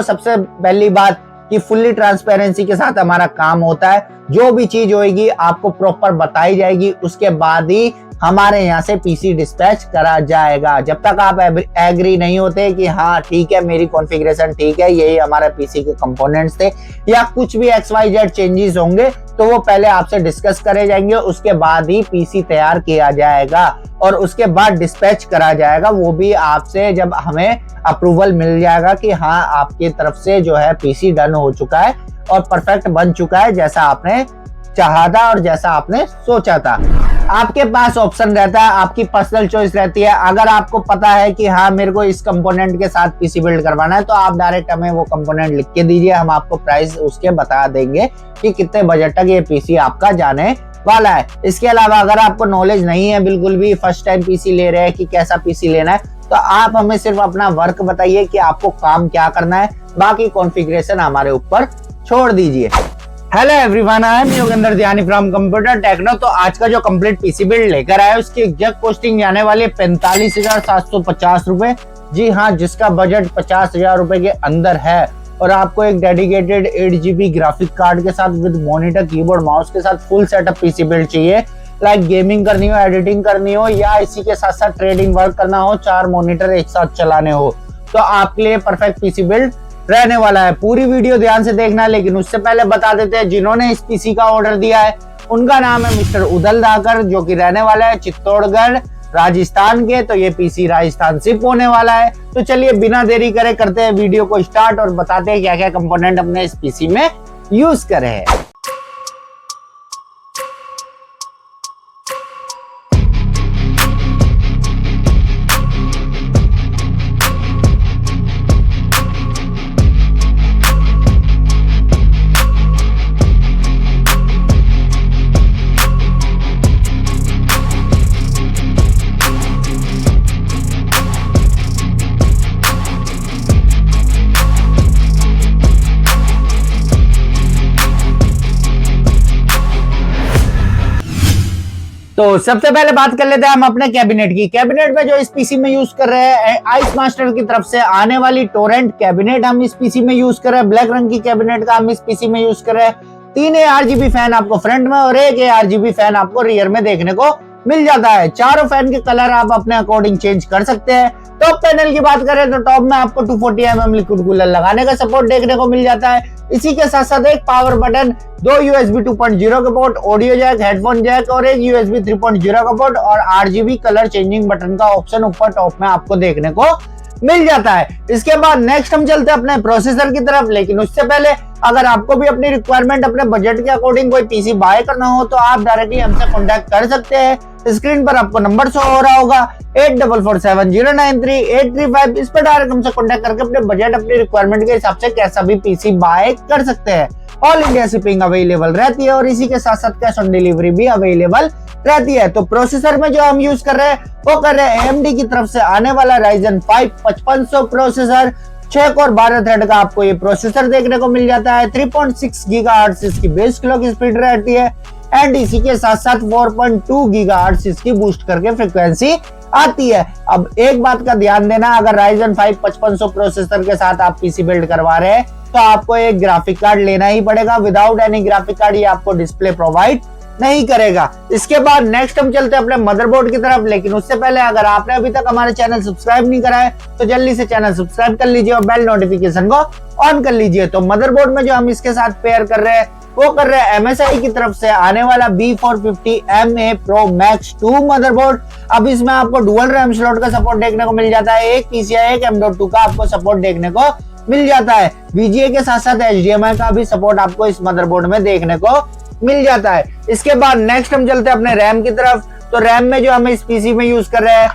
सबसे पहली बात कि फुल्ली ट्रांसपेरेंसी के साथ हमारा काम होता है। जो भी चीज होगी आपको प्रॉपर बताई जाएगी, उसके बाद ही हमारे यहाँ से पीसी डिस्पैच करा जाएगा। जब तक आप एग्री नहीं होते कि हाँ ठीक है मेरी कॉन्फ़िगरेशन ठीक है, यही हमारे पीसी के कंपोनेंट्स थे, या कुछ भी XYZ चेंजेस होंगे तो वो पहले आपसे डिस्कस करे जाएंगे, उसके बाद ही पीसी तैयार किया जाएगा और उसके बाद डिस्पैच करा जाएगा। वो भी आपसे जब हमें अप्रूवल मिल जाएगा कि हाँ आपकी तरफ से जो है पीसी डन हो चुका है और परफेक्ट बन चुका है जैसा आपने चाहा था और जैसा आपने सोचा था। आपके पास ऑप्शन रहता है, आपकी पर्सनल चॉइस रहती है। अगर आपको पता है कि हाँ मेरे को इस कंपोनेंट के साथ पीसी बिल्ड करवाना है तो आप डायरेक्ट हमें वो कंपोनेंट लिख के दीजिए, हम आपको प्राइस उसके बता देंगे कि कितने बजट तक ये पीसी आपका जाने वाला है। इसके अलावा अगर आपको नॉलेज नहीं है, बिल्कुल भी फर्स्ट टाइम पीसी ले रहे हैं कि कैसा पीसी लेना है, तो आप हमें सिर्फ अपना वर्क बताइए कि आपको काम क्या करना है, बाकी कॉन्फ़िगरेशन हमारे ऊपर छोड़ दीजिए। Hello everyone, I am Yogendra Dhyani from computer techno. तो आज का जो कंप्लीट पीसी बिल्ड लेकर आया उसकी एग्जैक्ट कॉस्टिंग जाने वाली है 45,750 रुपए। जी हाँ, जिसका बजट 50,000 रुपए के अंदर है और आपको एक डेडिकेटेड 8GB ग्राफिक कार्ड के साथ विद मॉनिटर, कीबोर्ड, माउस के साथ फुल सेटअप पीसी बिल्ड चाहिए। लाइक गेमिंग करनी हो, एडिटिंग करनी हो या इसी के साथ साथ ट्रेडिंग वर्क करना हो, 4 मॉनिटर एक साथ चलाने हो, तो आपके लिए परफेक्ट पीसी बिल्ड रहने वाला है। पूरी वीडियो ध्यान से देखना, लेकिन उससे पहले बता देते हैं जिन्होंने इस पीसी का ऑर्डर दिया है उनका नाम है मिस्टर उदल दाकर, जो कि रहने वाला है चित्तौड़गढ़ राजस्थान के। तो ये पीसी राजस्थान शिप होने वाला है। तो चलिए बिना देरी करे करते हैं वीडियो को स्टार्ट और बताते हैं क्या क्या कंपोनेंट अपने इस पीसी में यूज करे हैं। तो सबसे पहले बात कर लेते हैं हम अपने कैबिनेट की। कैबिनेट में जो इस पीसी में यूज कर रहे हैं, आइस मास्टर की तरफ से आने वाली टोरेंट कैबिनेट हम इस पीसी में यूज कर रहे हैं। ब्लैक रंग की कैबिनेट का हम इस पीसी में यूज कर रहे हैं। 3 ARGB फैन आपको फ्रंट में और 1 ARGB फैन आपको रियर में देखने को मिल जाता है। चारों फैन के कलर आप अपने अकॉर्डिंग चेंज कर सकते हैं। टॉप पैनल की बात करें तो टॉप में आपको 240mm लिक्विड कूलर लगाने का सपोर्ट देखने को मिल जाता है। इसी के साथ साथ एक पावर बटन, 2 USB 2.0 का port, audio jack, headphone jack और एक USB 3.0 का पोर्ट और RGB कलर चेंजिंग बटन का ऑप्शन ऊपर टॉप में आपको देखने को मिल जाता है। इसके बाद नेक्स्ट हम चलते हैं अपने प्रोसेसर की तरफ, लेकिन उससे पहले अगर आपको भी अपनी रिक्वायरमेंट अपने बजट के अकॉर्डिंग कोई पीसी बाय करना हो तो आप डायरेक्टली हमसे कांटेक्ट कर सकते हैं। स्क्रीन पर आपको नंबर शो हो रहा होगा 8447093835, इस पर डायरेक्ट हमसे कांटेक्ट करके अपने बजट, अपनी रिक्वायरमेंट के हिसाब से कैसा भी पीसी बाय कर सकते हैं। ऑल इंडिया शिपिंग अवेलेबल रहती है और इसी के साथ साथ कैश ऑन डिलीवरी भी अवेलेबल रहती है। तो प्रोसेसर में जो हम यूज कर रहे हैं वो कर रहे हैं AMD की तरफ से आने वाला Ryzen 5 5500 प्रोसेसर। 6 कोर 12 थ्रेड का आपको ये प्रोसेसर देखने को मिल जाता है। 3.6 GHz इसकी बेस क्लॉक स्पीड रहती है एंड इसी के साथ साथ 4.2 GHz इसकी बूस्ट करके फ्रीक्वेंसी आती है। अब एक बात का ध्यान देना, अगर Ryzen 5 5500 प्रोसेसर के साथ आप पीसी बिल्ड करवा रहे हैं तो आपको एक ग्राफिक कार्ड लेना ही पड़ेगा। विदाउट एनी ग्राफिक कार्ड ये आपको डिस्प्ले प्रोवाइड नहीं करेगा। इसके बाद नेक्स्ट हम चलते हैं अपने मदरबोर्ड की तरफ, लेकिन उससे पहले अगर आपने अभी तक हमारे चैनल सब्सक्राइब नहीं करा है तो जल्दी से चैनल सब्सक्राइब कर लीजिए और बेल नोटिफिकेशन को ऑन कर लीजिए। तो मदरबोर्ड में जो हम इसके साथ पेयर कर रहे हैं वो कर रहे हैं MSI की तरफ से आने वाला B450MA Pro Max 2 मदरबोर्ड। अब इसमें आपको डुअल रैम स्लॉट का सपोर्ट देखने को मिल जाता है। एक PCI एक M.2 का आपको सपोर्ट देखने को मिल जाता है। VGA के साथ साथ HDMI का भी सपोर्ट आपको इस मदरबोर्ड में देखने को मिल जाता है। इसके बाद नेक्स्ट हम चलते हैं अपने रैम की तरफ। तो रैम में जो हम इस पीसी में यूज कर रहे हैं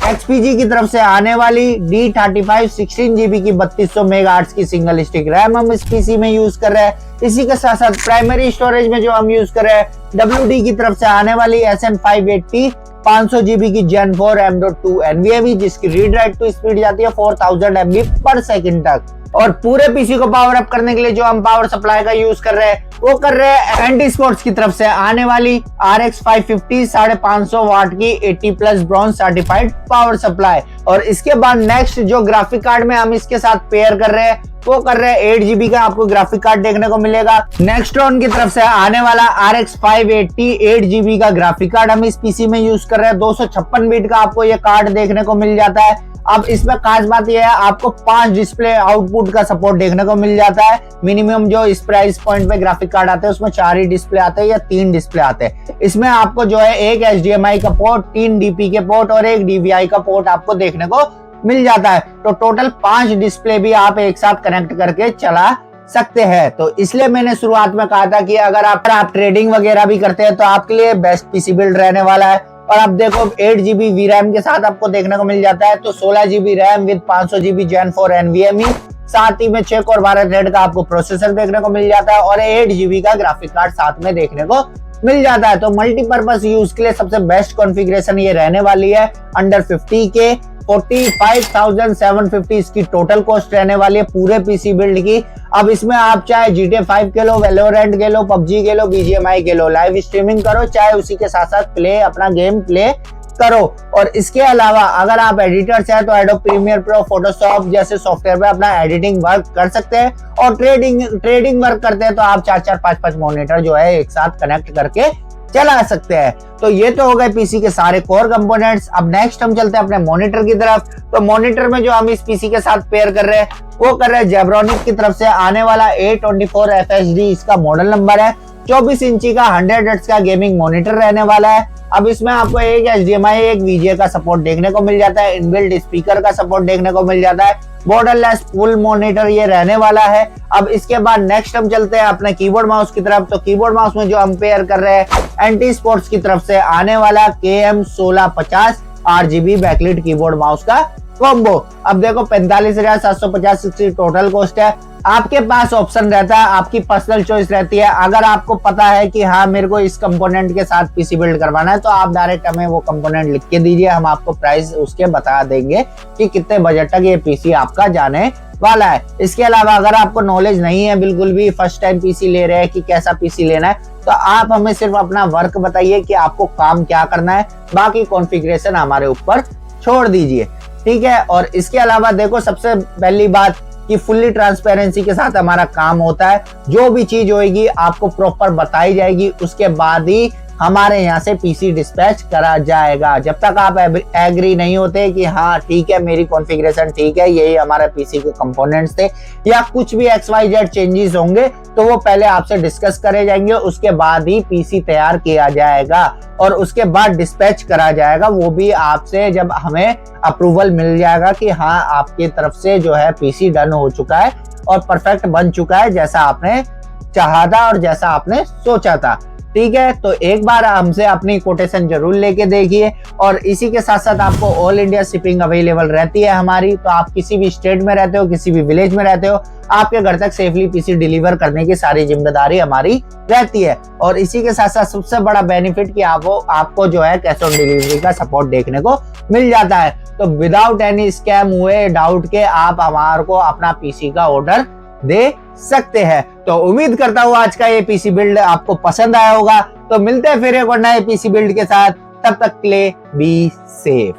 XPG की तरफ से आने वाली D35 16GB की 3200 मेगाहर्ट्ज की सिंगल स्टिक रैम हम इस पीसी में यूज कर रहे हैं। इसी के साथ साथ प्राइमरी स्टोरेज में जो हम यूज कर रहे हैं WD की तरफ से आने वाली SN580 500GB की Gen 4 M.2 NVMe, जिसकी रीड राइट टू स्पीड जाती है 4000 MB पर सेकंड तक। और पूरे पीसी को पावर अप करने के लिए जो हम पावर सप्लाई का यूज कर रहे हैं वो कर रहे हैं एंटी स्पोर्ट्स की तरफ से आने वाली RX 550 550 वाट की 80+ ब्रॉन्ज सर्टिफाइड पावर सप्लाई। और इसके बाद नेक्स्ट जो ग्राफिक कार्ड में हम इसके साथ पेयर कर रहे हैं वो कर रहे हैं 8GB का आपको ग्राफिक कार्ड देखने को मिलेगा। नेक्स्ट्रॉन की तरफ से आने वाला RX 580 8GB का ग्राफिक कार्ड हम इस पीसी में यूज कर रहे हैं। 256 बीट का आपको ये कार्ड देखने को मिल जाता है। अब इसमें खास बात यह है आपको 5 डिस्प्ले आउटपुट का सपोर्ट देखने को मिल जाता है। मिनिमम जो इस प्राइस पॉइंट पे ग्राफिक कार्ड आते हैं उसमें 4 ही डिस्प्ले आते हैं या 3 डिस्प्ले आते हैं। इसमें आपको जो है एक HDMI का पोर्ट, 3 DP के पोर्ट और एक DVI का पोर्ट आपको देखने को मिल जाता है। तो टोटल 5 डिस्प्ले भी आप एक साथ कनेक्ट करके चला सकते हैं। तो इसलिए मैंने शुरुआत में कहा था कि अगर आप ट्रेडिंग वगैरह भी करते हैं तो आपके लिए बेस्ट पीसी बिल्ड रहने वाला है। और अब देखो 8GB VRAM के साथ आपको देखने को मिल जाता है। तो 16GB RAM with 500GB Gen 4 NVMe, साथ ही में 6 और 12 थ्रेड का आपको प्रोसेसर देखने को मिल जाता है और 8GB का ग्राफिक कार्ड साथ में देखने को मिल जाता है। तो मल्टीपर्पज यूज के लिए सबसे बेस्ट कॉन्फ़िगरेशन ये रहने वाली है। अंडर 50 के 45,750 इसकी टोटल कॉस्ट रहने वाली है पूरे पीसी बिल्ड की। अब इसमें आप चाहे GTA 5 के लो, वैलोरेंट के लो, PUBG के लो, BGMI के लो, लाइव स्ट्रीमिंग करो, चाहे उसी के साथ साथ अपना गेम प्ले करो। और इसके अलावा अगर आप एडिटर्स हैं तो एडोब प्रीमियर प्रो, फोटोशॉप जैसे सॉफ्टवेयर पे अपना एडिटिंग वर्क कर सकते हैं। और ट्रेडिंग वर्क करते हैं तो आप 4-4, 5-5 मॉनिटर जो है एक साथ कनेक्ट करके चला सकते हैं। तो ये तो हो गए पीसी के सारे कोर कंपोनेंट्स। अब नेक्स्ट हम चलते हैं अपने मॉनिटर की तरफ। तो मॉनिटर में जो हम इस पीसी के साथ पेयर कर रहे हैं वो कर रहे हैं जेब्रॉनिक की तरफ से आने वाला A24 FHD, इसका मॉडल नंबर है। 24 इंची का 100 हर्ट्ज का गेमिंग मॉनिटर रहने वाला है। अब इसमें आपको एक HDMI, एक VGA का सपोर्ट देखने को मिल जाता है। इनबिल्ट स्पीकर का सपोर्ट देखने को मिल जाता है। बॉर्डरलेस फुल मॉनिटर ये रहने वाला है। अब इसके बाद नेक्स्ट हम चलते हैं अपने कीबोर्ड माउस की तरफ। तो कीबोर्ड माउस में जो हम पेयर कर रहे हैं एंटी स्पोर्ट्स की तरफ से आने वाला KM1650 RGB backlit keyboard mouse का कॉम्बो। अब देखो 45,750 इसकी टोटल कॉस्ट है। आपके पास ऑप्शन रहता है, आपकी पर्सनल चॉइस रहती है। अगर आपको पता है कि हाँ मेरे को इस कंपोनेंट के साथ पीसी बिल्ड करवाना है तो आप डायरेक्ट हमें वो कंपोनेंट लिख के दीजिए, हम आपको प्राइस उसके बता देंगे कि कितने बजट तक ये पीसी आपका जाने वाला है। इसके अलावा अगर आपको नॉलेज नहीं है, बिल्कुल भी फर्स्ट टाइम पीसी ले रहे हैं कि कैसा पीसी लेना है, तो आप हमें सिर्फ अपना वर्क बताइए कि आपको काम क्या करना है, बाकी कॉन्फ़िगरेशन हमारे ऊपर छोड़ दीजिए, ठीक है। और इसके अलावा देखो सबसे पहली बात कि फुल्ली ट्रांसपेरेंसी के साथ हमारा काम होता है। जो भी चीज होगी आपको प्रॉपर बताई जाएगी, उसके बाद ही हमारे यहाँ से पीसी डिस्पैच करा जाएगा। जब तक आप एग्री नहीं होते कि हाँ ठीक है मेरी कॉन्फ़िगरेशन ठीक है, यही हमारे पीसी के कंपोनेंट्स थे, या कुछ भी XYZ चेंजेस होंगे तो वो पहले आपसे डिस्कस करे जाएंगे, उसके बाद ही पीसी तैयार किया जाएगा और उसके बाद डिस्पैच करा जाएगा। वो भी आपसे जब हमें अप्रूवल मिल जाएगा कि हाँ आपकी तरफ से जो है पीसी डन हो चुका है और परफेक्ट बन चुका है जैसा आपने चाहा था और जैसा आपने सोचा था, ठीक है। तो एक बार हमसे अपनी कोटेशन जरूर लेके देखिए। और इसी के साथ साथ आपको ऑल इंडिया शिपिंग अवेलेबल रहती है हमारी। तो आप किसी भी स्टेट में रहते हो, किसी भी विलेज में रहते हो, आपके घर तक सेफली पीसी डिलीवर करने की सारी जिम्मेदारी हमारी रहती है। और इसी के साथ साथ सबसे बड़ा बेनिफिट कि आपको जो है कैश ऑन डिलीवरी का सपोर्ट देखने को मिल जाता है। तो विदाउट एनी स्कैम हुए डाउट के आप हमारे को अपना पीसी का ऑर्डर दे सकते हैं। तो उम्मीद करता हूँ आज का ये पीसी बिल्ड आपको पसंद आया होगा। तो मिलते हैं फिर एक और नए पीसी बिल्ड के साथ, तब तक के लिए बी सेफ।